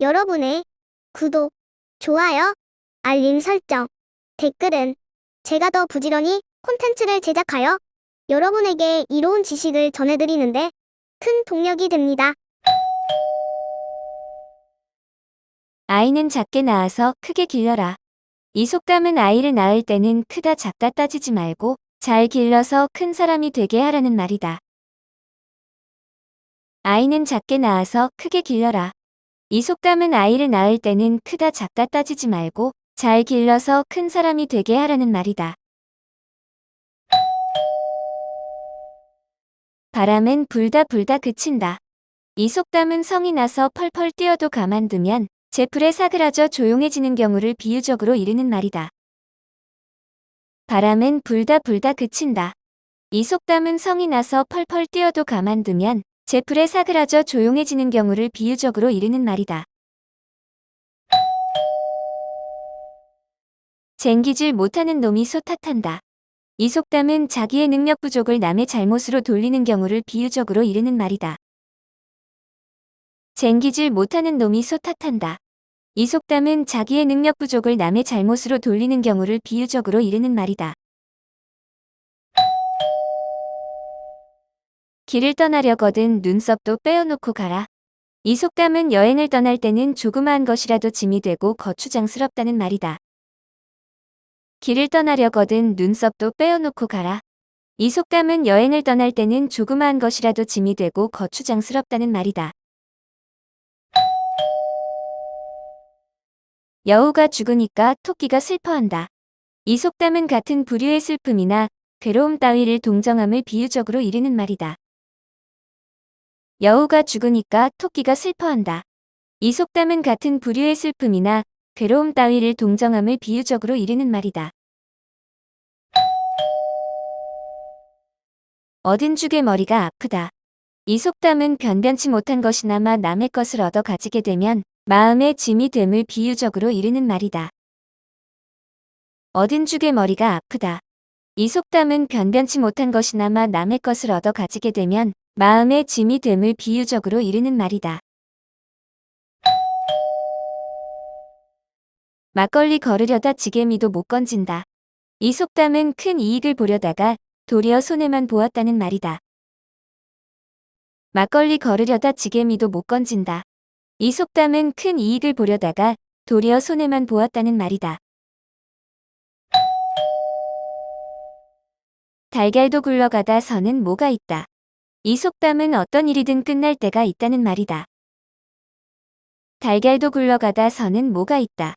여러분의 구독, 좋아요, 알림 설정, 댓글은 제가 더 부지런히 콘텐츠를 제작하여 여러분에게 이로운 지식을 전해드리는데 큰 동력이 됩니다. 아이는 작게 낳아서 크게 길러라. 이 속담은 아이를 낳을 때는 크다 작다 따지지 말고 잘 길러서 큰 사람이 되게 하라는 말이다. 아이는 작게 낳아서 크게 길러라. 이 속담은 아이를 낳을 때는 크다 작다 따지지 말고 잘 길러서 큰 사람이 되게 하라는 말이다. 바람은 불다 불다 그친다. 이 속담은 성이 나서 펄펄 뛰어도 가만두면 재풀에 사그라져 조용해지는 경우를 비유적으로 이르는 말이다. 바람은 불다 불다 그친다. 이 속담은 성이 나서 펄펄 뛰어도 가만두면 재풀에 사그라져 조용해지는 경우를 비유적으로 이르는 말이다. 쟁기질 못하는 놈이 소 탓한다. 이 속담은 자기의 능력 부족을 남의 잘못으로 돌리는 경우를 비유적으로 이르는 말이다. 쟁기질 못하는 놈이 소 탓한다. 이 속담은 자기의 능력 부족을 남의 잘못으로 돌리는 경우를 비유적으로 이르는 말이다. 길을 떠나려거든 눈썹도 빼어놓고 가라. 이 속담은 여행을 떠날 때는 조그마한 것이라도 짐이 되고 거추장스럽다는 말이다. 길을 떠나려거든 눈썹도 빼어놓고 가라. 이 속담은 여행을 떠날 때는 조그마한 것이라도 짐이 되고 거추장스럽다는 말이다. 여우가 죽으니까 토끼가 슬퍼한다. 이 속담은 같은 부류의 슬픔이나 괴로움 따위를 동정함을 비유적으로 이르는 말이다. 여우가 죽으니까 토끼가 슬퍼한다. 이 속담은 같은 부류의 슬픔이나 괴로움 따위를 동정함을 비유적으로 이르는 말이다. 얻은 죽의 머리가 아프다. 이 속담은 변변치 못한 것이나마 남의 것을 얻어 가지게 되면 마음의 짐이 됨을 비유적으로 이르는 말이다. 얻은 죽의 머리가 아프다. 이 속담은 변변치 못한 것이나마 남의 것을 얻어 가지게 되면 마음의 짐이 됨을 비유적으로 이르는 말이다. 막걸리 거르려다 지게미도 못 건진다. 이 속담은 큰 이익을 보려다가 도리어 손해만 보았다는 말이다. 막걸리 거르려다 지게미도 못 건진다. 이 속담은 큰 이익을 보려다가 도리어 손해만 보았다는 말이다. 달걀도 굴러가다 서는 뭐가 있다. 이 속담은 어떤 일이든 끝날 때가 있다는 말이다. 달걀도 굴러가다 서는 뭐가 있다.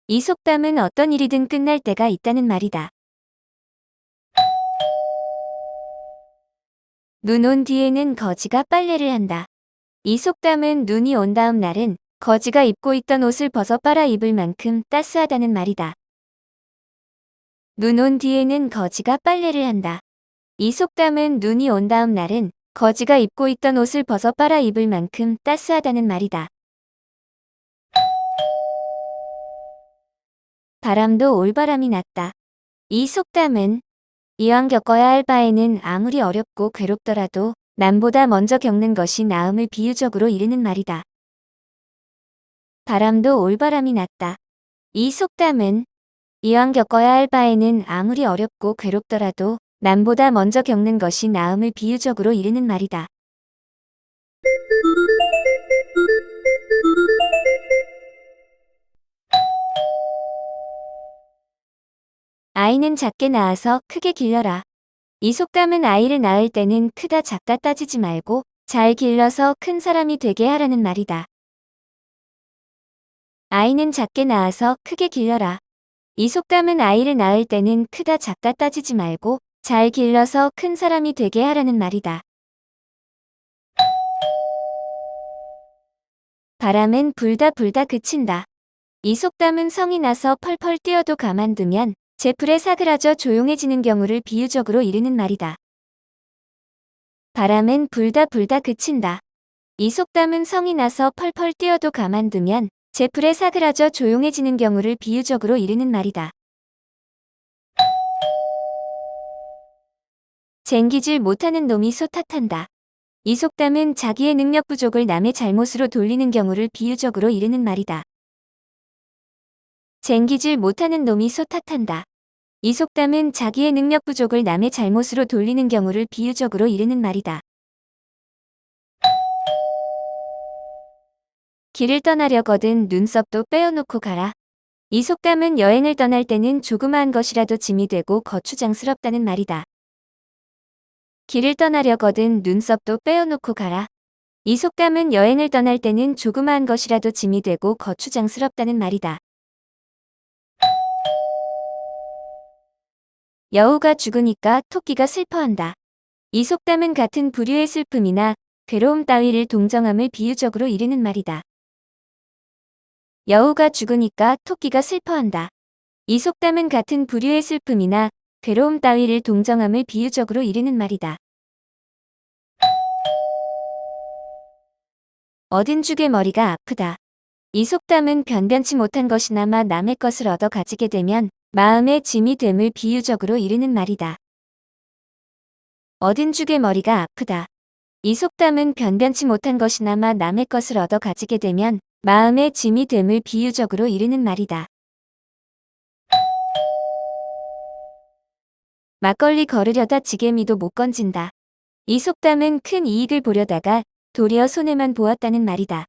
이 속담은 어떤 일이든 끝날 때가 있다는 말이다. 눈 온 뒤에는 거지가 빨래를 한다. 이 속담은 눈이 온 다음 날은 거지가 입고 있던 옷을 벗어 빨아 입을 만큼 따스하다는 말이다. 눈 온 뒤에는 거지가 빨래를 한다. 이 속담은 눈이 온 다음 날은 거지가 입고 있던 옷을 벗어 빨아 입을 만큼 따스하다는 말이다. 바람도 올바람이 났다. 이 속담은 이왕 겪어야 할 바에는 아무리 어렵고 괴롭더라도 남보다 먼저 겪는 것이 나음을 비유적으로 이르는 말이다. 바람도 올바람이 났다. 이 속담은 이왕 겪어야 할 바에는 아무리 어렵고 괴롭더라도 남보다 먼저 겪는 것이 나음을 비유적으로 이르는 말이다. 아이는 작게 낳아서 크게 길러라. 이 속담은 아이를 낳을 때는 크다 작다 따지지 말고 잘 길러서 큰 사람이 되게 하라는 말이다. 아이는 작게 낳아서 크게 길러라. 이 속담은 아이를 낳을 때는 크다 작다 따지지 말고 잘 길러서 큰 사람이 되게 하라는 말이다. 바람은 불다 불다 그친다. 이 속담은 성이 나서 펄펄 뛰어도 가만두면 재풀에 사그라져 조용해지는 경우를 비유적으로 이르는 말이다. 바람은 불다 불다 그친다. 이 속담은 성이 나서 펄펄 뛰어도 가만두면 재풀에 사그라져 조용해지는 경우를 비유적으로 이르는 말이다. 쟁기질 못하는 놈이 소 탓한다. 이 속담은 자기의 능력 부족을 남의 잘못으로 돌리는 경우를 비유적으로 이르는 말이다. 쟁기질 못하는 놈이 소 탓한다. 이 속담은 자기의 능력 부족을 남의 잘못으로 돌리는 경우를 비유적으로 이르는 말이다. 길을 떠나려거든 눈썹도 빼어놓고 가라. 이 속담은 여행을 떠날 때는 조그마한 것이라도 짐이 되고 거추장스럽다는 말이다. 길을 떠나려거든 눈썹도 빼어놓고 가라. 이 속담은 여행을 떠날 때는 조그마한 것이라도 짐이 되고 거추장스럽다는 말이다. 여우가 죽으니까 토끼가 슬퍼한다. 이 속담은 같은 부류의 슬픔이나 괴로움 따위를 동정함을 비유적으로 이르는 말이다. 여우가 죽으니까 토끼가 슬퍼한다. 이 속담은 같은 부류의 슬픔이나 괴로움 따위를 동정함을 비유적으로 이르는 말이다. 얻은 죽의 머리가 아프다. 이 속담은 변변치 못한 것이나마 남의 것을 얻어 가지게 되면 마음의 짐이 됨을 비유적으로 이르는 말이다. 얻은 죽의 머리가 아프다. 이 속담은 변변치 못한 것이나마 남의 것을 얻어 가지게 되면 마음의 짐이 됨을 비유적으로 이르는 말이다. 막걸리 거르려다 지게미도 못 건진다. 이 속담은 큰 이익을 보려다가 도리어 손해만 보았다는 말이다.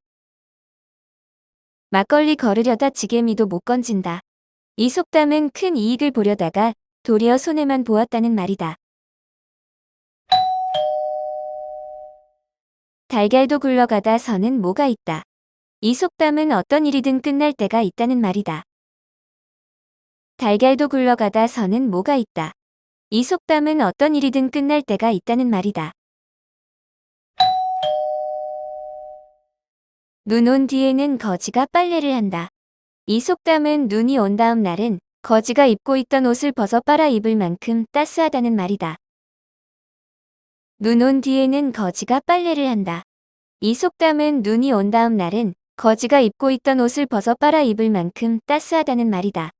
막걸리 거르려다 지게미도 못 건진다. 이 속담은 큰 이익을 보려다가 도리어 손해만 보았다는 말이다. 달걀도 굴러가다 서는 뭐가 있다. 이 속담은 어떤 일이든 끝날 때가 있다는 말이다. 달걀도 굴러가다 서는 뭐가 있다. 이 속담은 어떤 일이든 끝날 때가 있다는 말이다. 눈 온 뒤에는 거지가 빨래를 한다. 이 속담은 눈이 온 다음 날은 거지가 입고 있던 옷을 벗어 빨아 입을 만큼 따스하다는 말이다. 눈 온 뒤에는 거지가 빨래를 한다. 이 속담은 눈이 온 다음 날은 거지가 입고 있던 옷을 벗어 빨아 입을 만큼 따스하다는 말이다.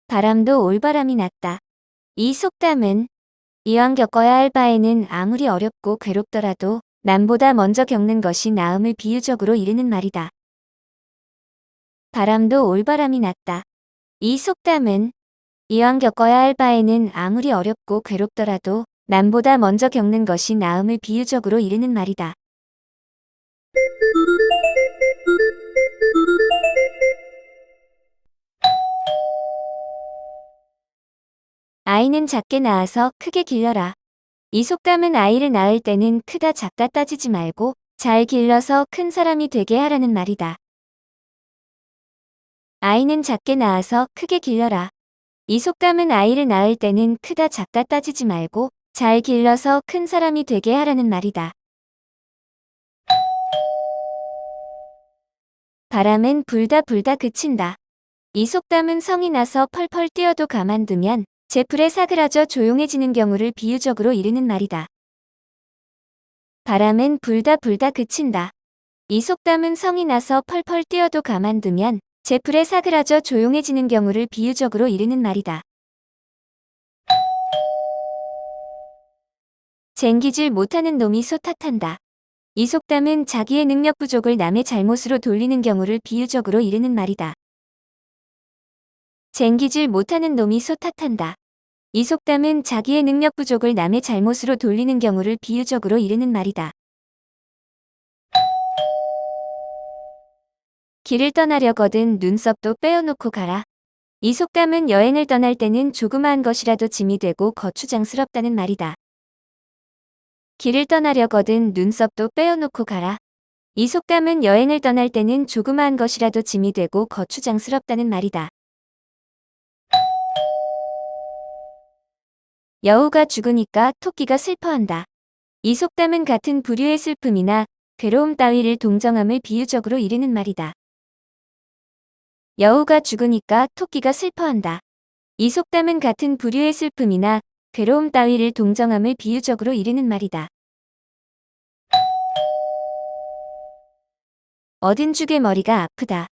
바람도 올바람이 났다. 이 속담은 이왕 겪어야 할 바에는 아무리 어렵고 괴롭더라도 남보다 먼저 겪는 것이 나음을 비유적으로 이르는 말이다. 바람도 올바람이 났다. 이 속담은 이왕 겪어야 할 바에는 아무리 어렵고 괴롭더라도 남보다 먼저 겪는 것이 나음을 비유적으로 이르는 말이다. 아이는 작게 낳아서 크게 길러라. 이 속담은 아이를 낳을 때는 크다 작다 따지지 말고 잘 길러서 큰 사람이 되게 하라는 말이다. 아이는 작게 낳아서 크게 길러라. 이 속담은 아이를 낳을 때는 크다 작다 따지지 말고 잘 길러서 큰 사람이 되게 하라는 말이다. 바람은 불다 불다 그친다. 이 속담은 성이 나서 펄펄 뛰어도 가만두면 제풀에 사그라져 조용해지는 경우를 비유적으로 이르는 말이다. 바람은 불다 불다 그친다. 이 속담은 성이 나서 펄펄 뛰어도 가만두면 제풀에 사그라져 조용해지는 경우를 비유적으로 이르는 말이다. 쟁기질 못하는 놈이 소 탓한다. 이 속담은 자기의 능력 부족을 남의 잘못으로 돌리는 경우를 비유적으로 이르는 말이다. 쟁기질 못하는 놈이 소 탓한다. 이 속담은 자기의 능력 부족을 남의 잘못으로 돌리는 경우를 비유적으로 이르는 말이다. 길을 떠나려거든 눈썹도 빼어놓고 가라. 이 속담은 여행을 떠날 때는 조그마한 것이라도 짐이 되고 거추장스럽다는 말이다. 길을 떠나려거든 눈썹도 빼어놓고 가라. 이 속담은 여행을 떠날 때는 조그마한 것이라도 짐이 되고 거추장스럽다는 말이다. 여우가 죽으니까 토끼가 슬퍼한다. 이 속담은 같은 부류의 슬픔이나 괴로움 따위를 동정함을 비유적으로 이르는 말이다. 여우가 죽으니까 토끼가 슬퍼한다. 이 속담은 같은 부류의 슬픔이나 괴로움 따위를 동정함을 비유적으로 이르는 말이다. 얻은 죽의 머리가 아프다.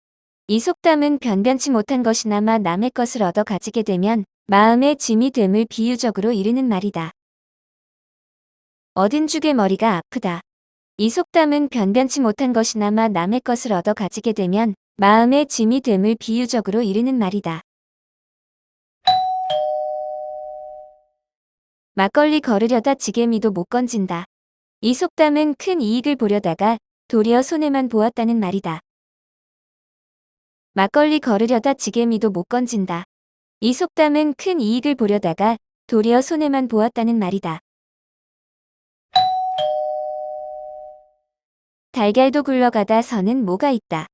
이 속담은 변변치 못한 것이나마 남의 것을 얻어 가지게 되면 마음의 짐이 됨을 비유적으로 이르는 말이다. 얻은 죽의 머리가 아프다. 이 속담은 변변치 못한 것이나마 남의 것을 얻어 가지게 되면 마음의 짐이 됨을 비유적으로 이르는 말이다. 막걸리 거르려다 지게미도 못 건진다. 이 속담은 큰 이익을 보려다가 도리어 손해만 보았다는 말이다. 막걸리 거르려다 지게미도 못 건진다. 이 속담은 큰 이익을 보려다가 도리어 손해만 보았다는 말이다. 달걀도 굴러가다 서는 뭐가 있다.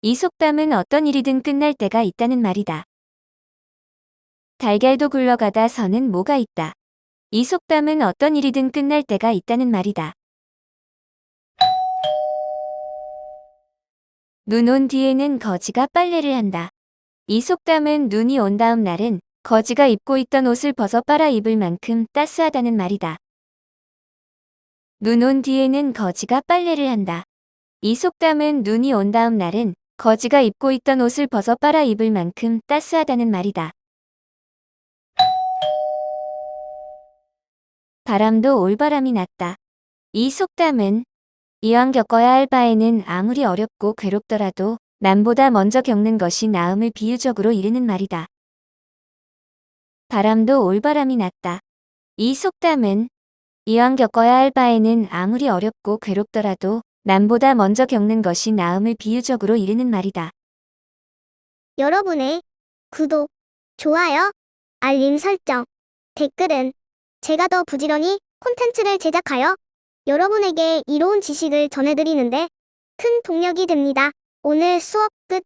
이 속담은 어떤 일이든 끝날 때가 있다는 말이다. 달걀도 굴러가다 서는 뭐가 있다. 이 속담은 어떤 일이든 끝날 때가 있다는 말이다. 눈 온 뒤에는 거지가 빨래를 한다. 이 속담은 눈이 온 다음 날은 거지가 입고 있던 옷을 벗어 빨아 입을 만큼 따스하다는 말이다. 눈 온 뒤에는 거지가 빨래를 한다. 이 속담은 눈이 온 다음 날은 거지가 입고 있던 옷을 벗어 빨아 입을 만큼 따스하다는 말이다. 바람도 올바람이 났다. 이 속담은 이왕 겪어야 할 바에는 아무리 어렵고 괴롭더라도 남보다 먼저 겪는 것이 나음을 비유적으로 이르는 말이다. 바람도 올바람이 났다. 이 속담은 이왕 겪어야 할 바에는 아무리 어렵고 괴롭더라도 남보다 먼저 겪는 것이 나음을 비유적으로 이르는 말이다. 여러분의 구독, 좋아요, 알림 설정, 댓글은 제가 더 부지런히 콘텐츠를 제작하여 여러분에게 이로운 지식을 전해드리는데 큰 동력이 됩니다. 오늘 수업 끝.